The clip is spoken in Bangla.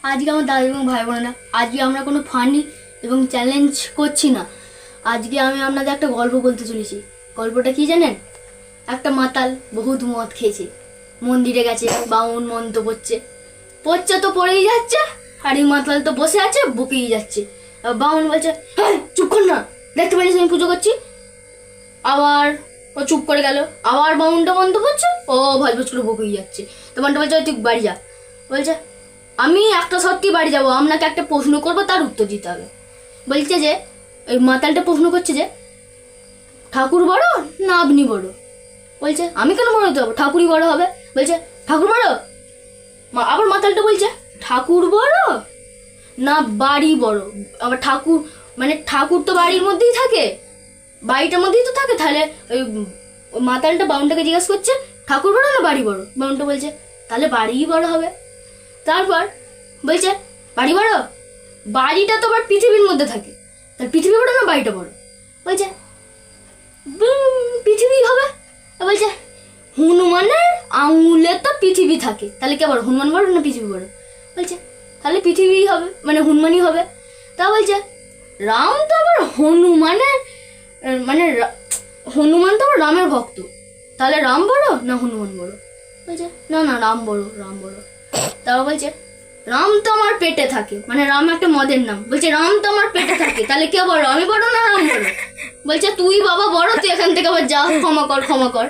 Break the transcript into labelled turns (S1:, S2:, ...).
S1: আজকে আমার দাদা এবং ভাই বোনেরা, আজকে আমরা কোনো ফানি এবং চ্যালেঞ্জ করছি না। আজকে আমি আপনাদের একটা গল্প বলতে চলেছি। গল্পটা কি জানেন? একটা মাতাল বহুত মদ খেয়েছে, মন্দিরে গেছে, বাউন মন্ত্র পড়ছে পড়ছে তো পড়েই যাচ্ছে, আর এই মাতাল তো বসে আছে বকেই যাচ্ছে। বাউন বলছে, হ্যাঁ চুপ কর না, দেখতে পারিস আমি পুজো করছি। আবার ও চুপ করে গেল, আবার বাউনটা মন্ত্র পড়ছে, ও ভজ ভজ করে বকেই যাচ্ছে। তো বাউনটা বলছে, তুই বাড়ি যা। বলছে, আমি একটা সত্যি বাড়ি যাব, আপনাকে একটা প্রশ্ন করবো, তার উত্তর দিতে হবে। বলছে যে ওই মাতালটা প্রশ্ন করছে যে ঠাকুর বড় না আপনি বড়? বলছে, আমি কেন বড় হতে হবো, ঠাকুরই বড় হবে। বলছে, ঠাকুর বড়? আবার মাতালটা বলছে, ঠাকুর বড় না বাড়ি বড়? আবার ঠাকুর মানে ঠাকুর তো বাড়ির মধ্যেই থাকে, বাড়িটার মধ্যেই তো থাকে। তাহলে ওই মাতালটা বাউনটাকে জিজ্ঞাসা করছে, ঠাকুর বড় না বাড়ি বড়? বাউনটা বলছে, তাহলে বাড়িই বড় হবে। তারপর বলছে, বাড়ি বড়? বাড়িটা তো আবার পৃথিবীর মধ্যে থাকে, তাহলে পৃথিবী বড় না বাড়িটা বড়? বলছে, পৃথিবী হবে। বলছে, হনুমানের আঙুলে তো পৃথিবী থাকে, তাহলে কে বড়, হনুমান বড় না পৃথিবী বড়? বলছে, তাহলে পৃথিবী হবে, মানে হনুমানই হবে। তা বলছে, রাম তো আবার হনুমানের মানে হনুমান তো আবার রামের ভক্ত, তাহলে রাম বড় না হনুমান বড়? বলছে, না না রাম বড়, রাম বড়। তাও বলছে, রাম তো আমার পেটে থাকে, মানে রাম একটা মদের নাম। বলছে, রাম তো আমার পেটে থাকে, তাহলে কে বড়, আমি বড় না রাম বড়? বলছে, তুই বাবা বড়, তুই এখান থেকে আবার যা, ক্ষমা কর ক্ষমা কর।